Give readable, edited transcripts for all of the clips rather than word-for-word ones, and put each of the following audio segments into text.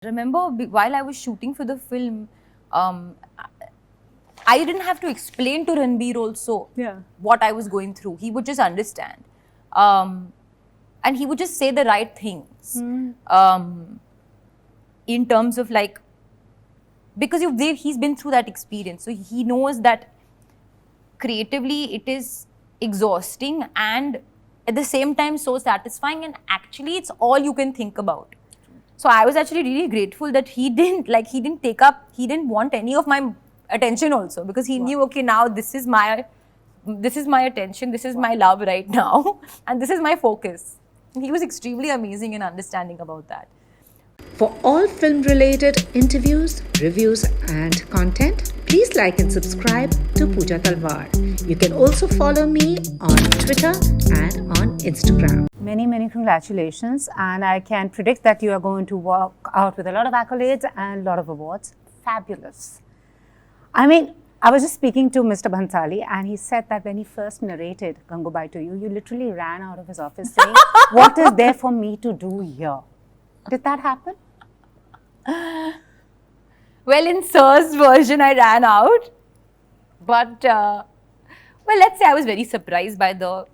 Remember, while I was shooting for the film, um, I didn't have to explain to Ranbir also what I was going through. He would just understand. And he would just say the right things. In terms of like, because he's been through that experience. So he knows that creatively it is exhausting and at the same time so satisfying, and actually it's all you can think about. So I was actually really grateful that he didn't want any of my attention also, because he knew, okay, now this is my attention, this is my love right now, and this is my focus. He was extremely amazing and understanding about that. For all film-related interviews, reviews and content, please like and subscribe to Puja Talwar. You can also follow me on Twitter and on Instagram. Many congratulations, and I can predict that you are going to walk out with a lot of accolades and a lot of awards. Fabulous. I mean, I was just speaking to Mr. Bhansali, and he said that when he first narrated Gangubai to you, you literally ran out of his office saying, "What is there for me to do here?" Did that happen? Well, in Sir's version, I ran out. But, well, let's say I was very surprised by the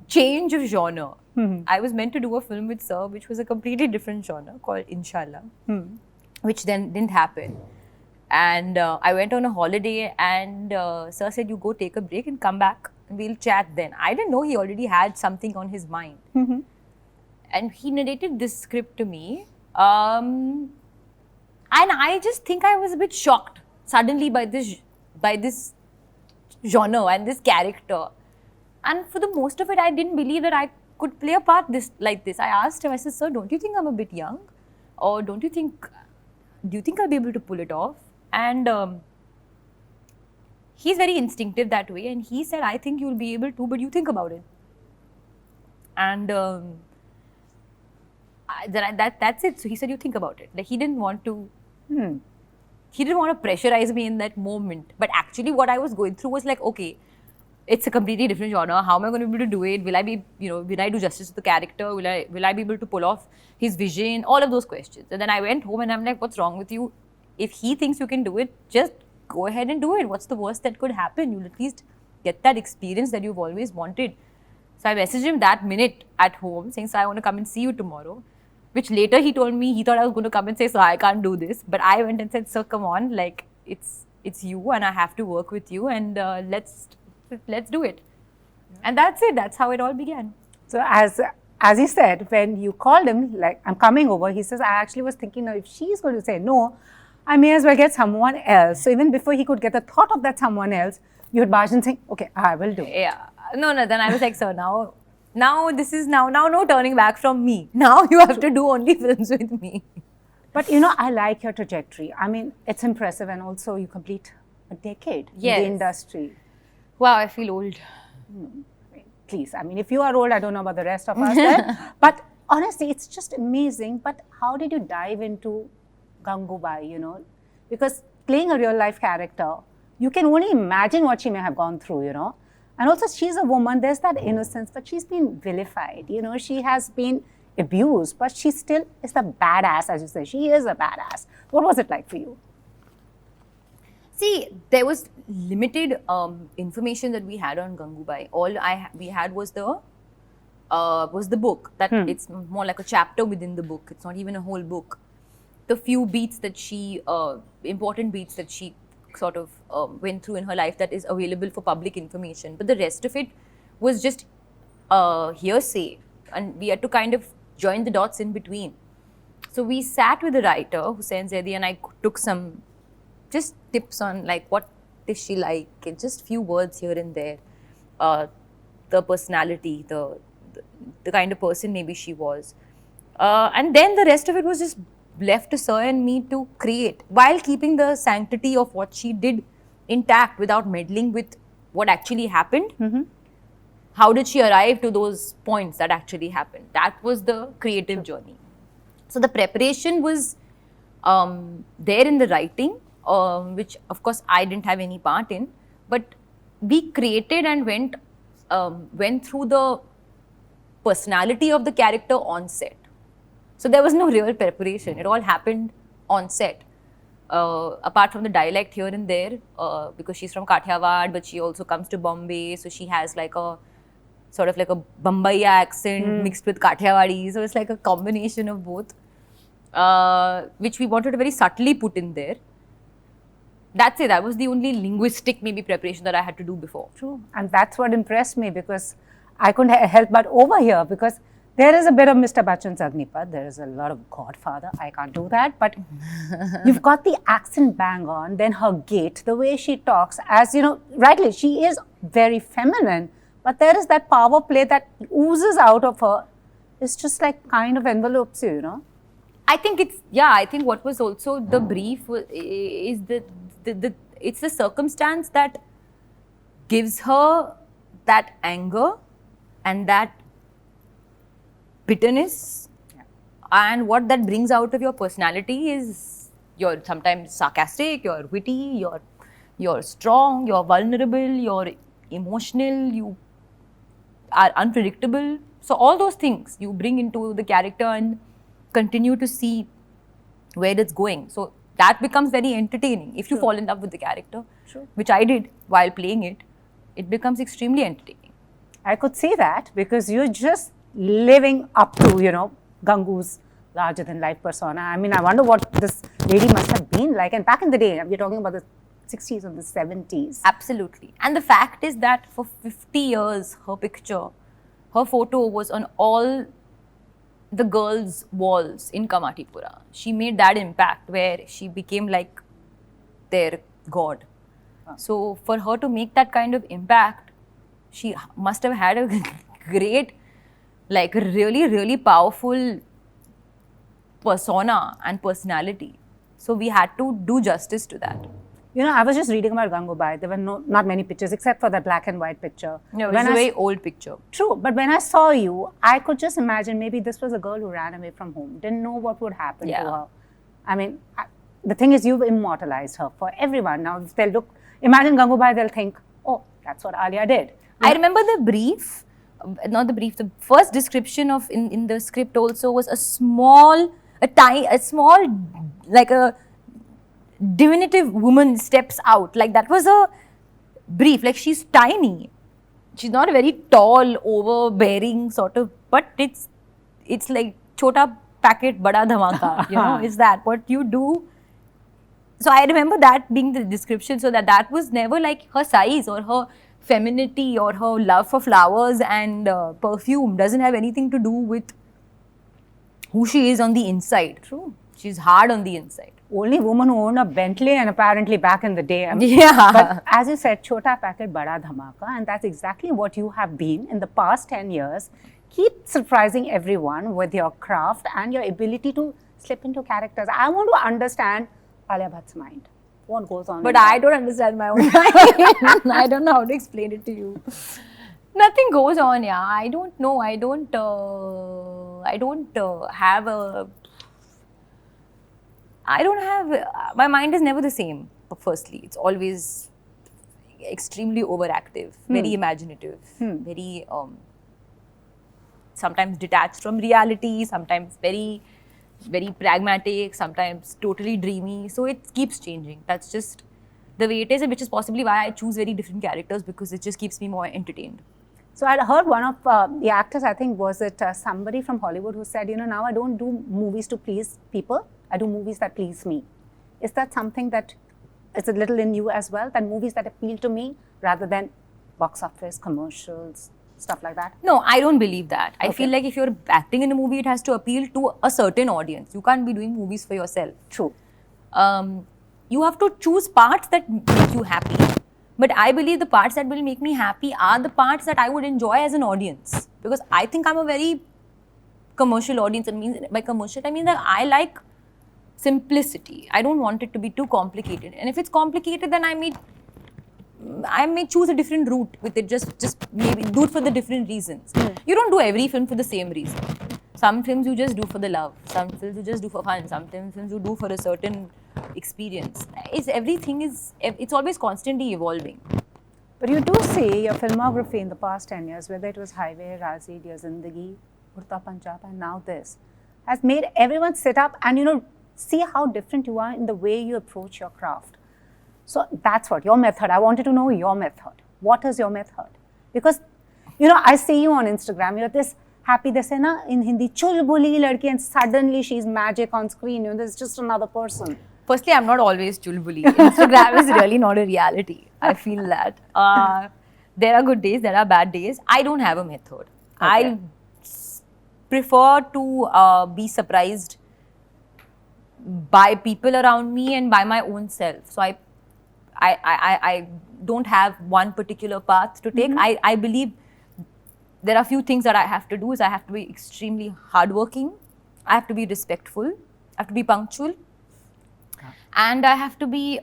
change of genre. I was meant to do a film with Sir, which was a completely different genre called Inshallah, which then didn't happen. And I went on a holiday, and Sir said, "You go take a break and come back and we'll chat then." I didn't know he already had something on his mind. And he narrated this script to me. And I just think I was a bit shocked suddenly by this genre and this character. And for the most of it, I didn't believe that I could play a part like this. I asked him, I said, "Sir, don't you think I'm a bit young? Or do you think I'll be able to pull it off?" And he's very instinctive that way. And he said, "I think you'll be able to, but you think about it." And that's it. So he said, "You think about it." Like, he didn't want to pressurize me in that moment. But actually what I was going through was like, okay, it's a completely different genre. How am I going to be able to do it? Will I do justice to the character? Will I be able to pull off his vision? All of those questions. And then I went home and I'm like, what's wrong with you? If he thinks you can do it, just go ahead and do it. What's the worst that could happen? You'll at least get that experience that you've always wanted. So I messaged him that minute at home saying, "Sir, I want to come and see you tomorrow." Which later he told me he thought I was going to come and say, "Sir, I can't do this." But I went and said, "Sir, come on, like it's you and I have to work with you, and let's do it." And that's it. That's how it all began. So as he said, when you called him, like, "I'm coming over," he says, "I actually was thinking, now if she's going to say no, I may as well get someone else." So even before he could get the thought of that someone else, you had barged in saying, "Okay, I will do it." Yeah. No. Then I was like, "Sir, now this is now no turning back from me. Now you have to do only films with me." But I like your trajectory. I mean, it's impressive, and also you complete a decade in the industry. Wow, I feel old. Please, I mean, if you are old, I don't know about the rest of us then. But honestly, it's just amazing. But how did you dive into Gangubai, Because playing a real life character, you can only imagine what she may have gone through, And also, she's a woman, there's that innocence, but she's been vilified, She has been abused, but she still is the badass, as you say. She is a badass. What was it like for you? See, there was limited information that we had on Gangubai. All we had was the book. That it's more like a chapter within the book. It's not even a whole book. The few beats that important beats that she sort of went through in her life that is available for public information. But the rest of it was just hearsay. And we had to kind of join the dots in between. So we sat with the writer, Hussain Zaidi, and I took some just tips on like what is she like, and just few words here and there, the personality, the kind of person maybe she was, and then the rest of it was just left to Sir and me to create, while keeping the sanctity of what she did intact without meddling with what actually happened. How did she arrive to those points that actually happened? That was the creative journey. So the preparation was there in the writing, which of course I didn't have any part in, but we created and went through the personality of the character on set. So there was no real preparation. It all happened on set. Apart from the dialect here and there, because she's from Kathiawad, but she also comes to Bombay, so she has like a sort of like a Bombay accent mixed with Kathiawadi, so it's like a combination of both, which we wanted to very subtly put in there. That's it. That was the only linguistic maybe preparation that I had to do before. True. And that's what impressed me, because I couldn't help but overhear, because there is a bit of Mr. Bachchan's Agnipath, there is a lot of Godfather, I can't do that, but you've got the accent bang on, then her gait, the way she talks, as you know, rightly, she is very feminine, but there is that power play that oozes out of her. It's just like kind of envelopes you, you know. I think it's, yeah, I think what was also the brief is it's the circumstance that gives her that anger and that bitterness, and what that brings out of your personality is you're sometimes sarcastic, you're witty, you're strong, you're vulnerable, you're emotional, you are unpredictable. So all those things you bring into the character and continue to see where it's going. So that becomes very entertaining if you fall in love with the character, which I did while playing it. It becomes extremely entertaining. I could see that, because you're just living up to, you know, Gangu's larger than life persona. I mean, I wonder what this lady must have been like. And back in the day, we're talking about the 60s or the 70s. Absolutely. And the fact is that for 50 years, her photo was on all the girls' walls in Kamatipura. She made that impact where she became like their god. So for her to make that kind of impact, she must have had a great, like really, really powerful persona and personality. So we had to do justice to that. You know, I was just reading about Gangubai. There were not many pictures except for that black and white picture. No, it's a very old picture. True, but when I saw you, I could just imagine maybe this was a girl who ran away from home, didn't know what would happen to her. I mean, the thing is, you've immortalized her for everyone. Now, if they imagine Gangubai, they'll think, oh, that's what Alia did. I remember the brief, the first description of in the script also was a small, like a diminutive woman steps out. Like that was a brief. Like she's tiny. She's not a very tall, overbearing sort of, but it's like chota packet, bada dhamaka. You know, is that what you do? So I remember that being the description, so that was never like her size or her femininity or her love for flowers and perfume doesn't have anything to do with who she is on the inside. True. She's hard on the inside. Only woman who owned a Bentley, and apparently back in the day. I mean, yeah. But as you said, chota packet, bada dhamaka, and that's exactly what you have been in the past 10 years. Keep surprising everyone with your craft and your ability to slip into characters. I want to understand Alia Bhatt's mind. What goes on? But I don't understand my own mind. I don't know how to explain it to you. Nothing goes on, yeah. I don't know. I don't have, my mind is never the same, firstly. It's always extremely overactive, very imaginative, very, sometimes detached from reality, sometimes very, very pragmatic, sometimes totally dreamy. So it keeps changing. That's just the way it is, and which is possibly why I choose very different characters, because it just keeps me more entertained. So I heard one of the actors, I think, was it somebody from Hollywood who said, you know, now I don't do movies to please people. I do movies that please me. Is that something that is a little in you as well? That movies that appeal to me rather than box office, commercials, stuff like that? No, I don't believe that. I feel like if you're acting in a movie, it has to appeal to a certain audience. You can't be doing movies for yourself. True. You have to choose parts that make you happy. But I believe the parts that will make me happy are the parts that I would enjoy as an audience. Because I think I'm a very commercial audience. And by commercial, I mean that I like simplicity. I don't want it to be too complicated. And if it's complicated, then I may choose a different route with it. Just maybe do it for the different reasons. You don't do every film for the same reason. Some films you just do for the love. Some films you just do for fun. Some films you do for a certain experience. It's always constantly evolving. But you do see your filmography in the past 10 years, whether it was Highway, Razi, Dear Zindagi, Urta Punjab, and now this, has made everyone sit up and, you know, see how different you are in the way you approach your craft. So that's what your method. I wanted to know your method. What is your method? Because, I see you on Instagram. You're this happy. They say na in Hindi, chulbuli ladki, and suddenly she's magic on screen. There's just another person. Firstly, I'm not always chulbuli. Instagram is really not a reality. I feel that. There are good days, there are bad days. I don't have a method. Okay. I prefer to be surprised by people around me and by my own self. So I don't have one particular path to take. I believe there are a few things that I have to do. I have to be extremely hardworking. I have to be respectful. I have to be punctual. And I have to be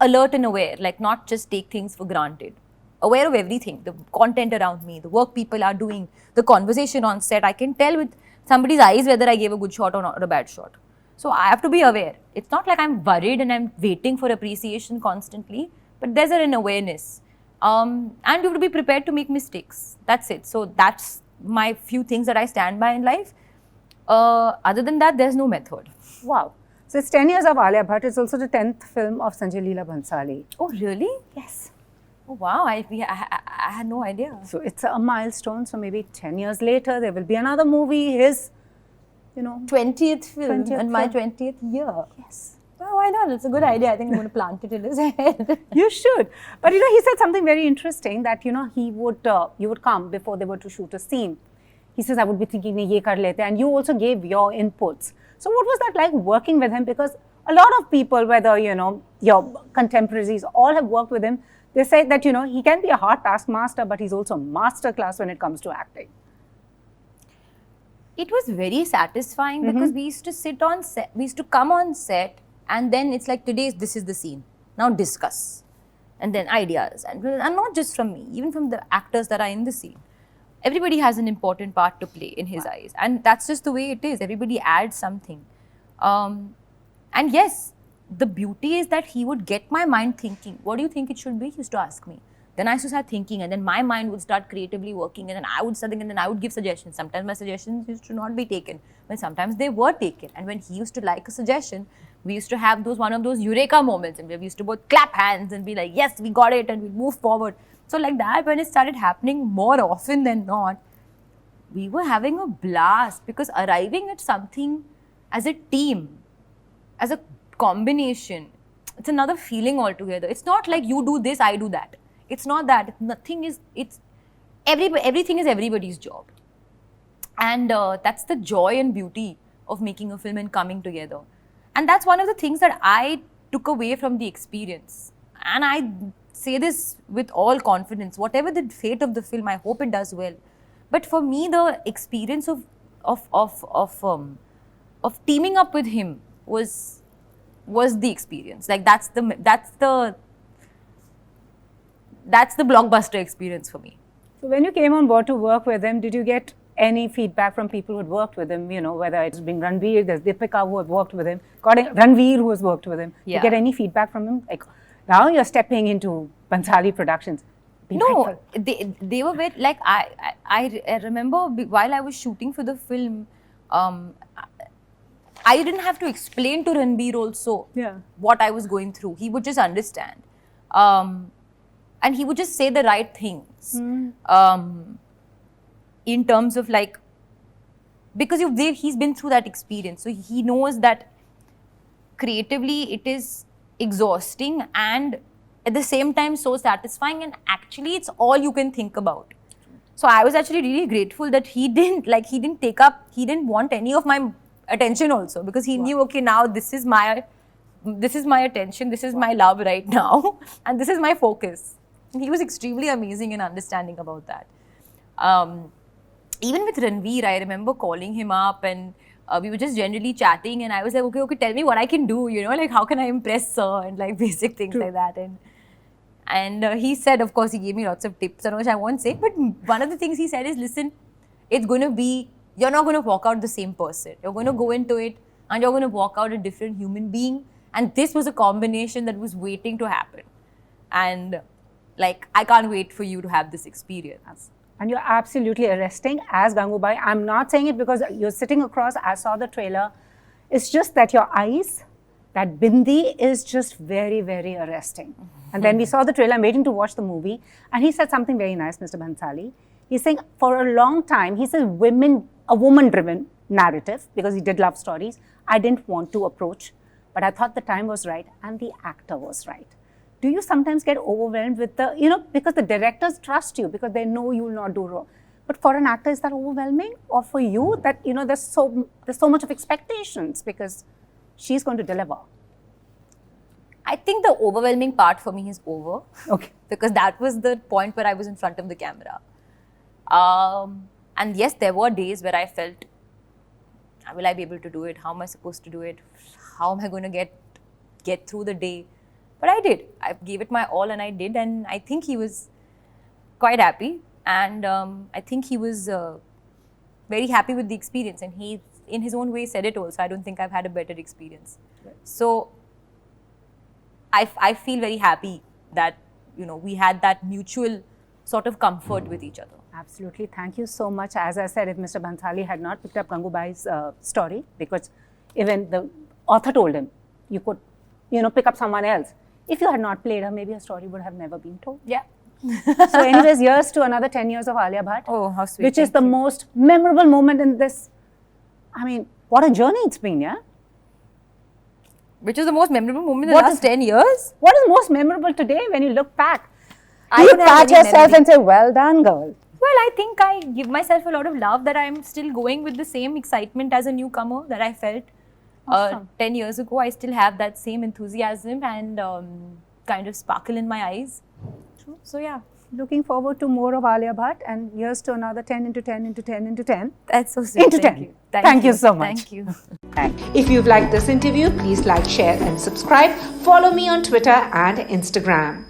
alert and aware, like not just take things for granted. Aware of everything, the content around me, the work people are doing, the conversation on set. I can tell with somebody's eyes whether I gave a good shot or not, or a bad shot. So I have to be aware. It's not like I'm worried and I'm waiting for appreciation constantly, but there's an awareness. And you have to be prepared to make mistakes. That's it. So that's my few things that I stand by in life. Other than that, there's no method. Wow. So it's 10 years of Alia Bhatt. It's also the 10th film of Sanjay Leela Bhansali. Oh, really? Yes. Oh, wow. I had no idea. So it's a milestone. So maybe 10 years later, there will be another movie. His, 20th film 20th and my 20th year. Yes. Well, why not? It's a good idea. I think I'm going to plant it in his head. You should. But he said something very interesting that, he would come before they were to shoot a scene. He says, I would be thinking, ye kar lete. And you also gave your inputs. So what was that like working with him? Because a lot of people, whether, your contemporaries, all have worked with him. They say that, he can be a hard taskmaster, but he's also a masterclass when it comes to acting. It was very satisfying because we used to sit on set, we used to come on set, and then it's like, today, this is the scene. Now discuss. And then ideas. And not just from me, even from the actors that are in the scene. Everybody has an important part to play in his eyes. And that's just the way it is. Everybody adds something. And yes, the beauty is that he would get my mind thinking. What do you think it should be? He used to ask me. Then I used to start thinking, and then my mind would start creatively working, and then I would start thinking, and then I would give suggestions. Sometimes my suggestions used to not be taken, but sometimes they were taken. And when he used to like a suggestion, we used to have one of those eureka moments, and we used to both clap hands and be like, yes, we got it, and we move forward. So like that, when it started happening more often than not, we were having a blast, because arriving at something as a team, as a combination, it's another feeling altogether. It's not like you do this, I do that. It's not that. Everything is everybody's job. And that's the joy and beauty of making a film and coming together. And that's one of the things that I took away from the experience. And I say this with all confidence. Whatever the fate of the film, I hope it does well. But for me, the experience of teaming up with him was the experience. Like that's the blockbuster experience for me. So when you came on board to work with him, did you get any feedback from people who had worked with him? Whether it's been Ranveer, there's Deepika who had worked with him, Ranveer who has worked with him. Yeah. Did you get any feedback from him? Like, now you're stepping into Bhansali Productions. No, they were very, like, I remember while I was shooting for the film, I didn't have to explain to Ranveer also what I was going through. He would just understand. And he would just say the right things. In terms of like, because he's been through that experience. So he knows that creatively it is exhausting and at the same time so satisfying, and actually it's all you can think about. So I was actually really grateful that he didn't want any of my attention also, because he knew, okay, now this is my attention, this is my love right now, and this is my focus. And he was extremely amazing and understanding about that. Even with Ranveer, I remember calling him up and we were just generally chatting, and I was like, okay, tell me what I can do, like how can I impress her, and like basic things like that. And he said, of course, he gave me lots of tips, which I won't say, but one of the things he said is, listen, it's going to be, you're not going to walk out the same person. You're going to go into it and you're going to walk out a different human being. And this was a combination that was waiting to happen. And like, I can't wait for you to have this experience. And you're absolutely arresting as Gangubai. I'm not saying it because you're sitting across. I saw the trailer. It's just that your eyes, that bindi is just very, very arresting. And then we saw the trailer. I'm waiting to watch the movie. And he said something very nice, Mr. Bhansali. He's saying for a long time, he says a woman-driven narrative, because he did love stories, I didn't want to approach. But I thought the time was right and the actor was right. Do you sometimes get overwhelmed with because the directors trust you because they know you will not do wrong. But for an actor, is that overwhelming? Or for you that, there's so much of expectations because she's going to deliver? I think the overwhelming part for me is over. Okay. Because that was the point where I was in front of the camera. And yes, there were days where I felt, will I be able to do it? How am I supposed to do it? How am I going to get through the day? But I did. I gave it my all and I did. And I think he was quite happy. And I think he was very happy with the experience. And he, in his own way, said it also. I don't think I've had a better experience. Right. So I feel very happy that, we had that mutual sort of comfort with each other. Absolutely. Thank you so much. As I said, if Mr. Bhansali had not picked up Gangubai's story, because even the author told him, you could, pick up someone else. If you had not played her, maybe her story would have never been told. Yeah. So anyways, here's to another 10 years of Alia Bhatt. Oh, how sweet. Which is the most memorable moment in this. I mean, what a journey it's been, yeah? Which is the most memorable moment in the last 10 years? What is most memorable today when you look back? I you pat yourself and say, well done, girl. Well, I think I give myself a lot of love that I'm still going with the same excitement as a newcomer that I felt 10 years ago. I still have that same enthusiasm and kind of sparkle in my eyes. So yeah. Looking forward to more of Alia Bhatt, and here's to another 10 into 10 into 10 into 10. That's so sweet. Into 10. Thank you so much. Thank you. If you've liked this interview, please like, share and subscribe. Follow me on Twitter and Instagram.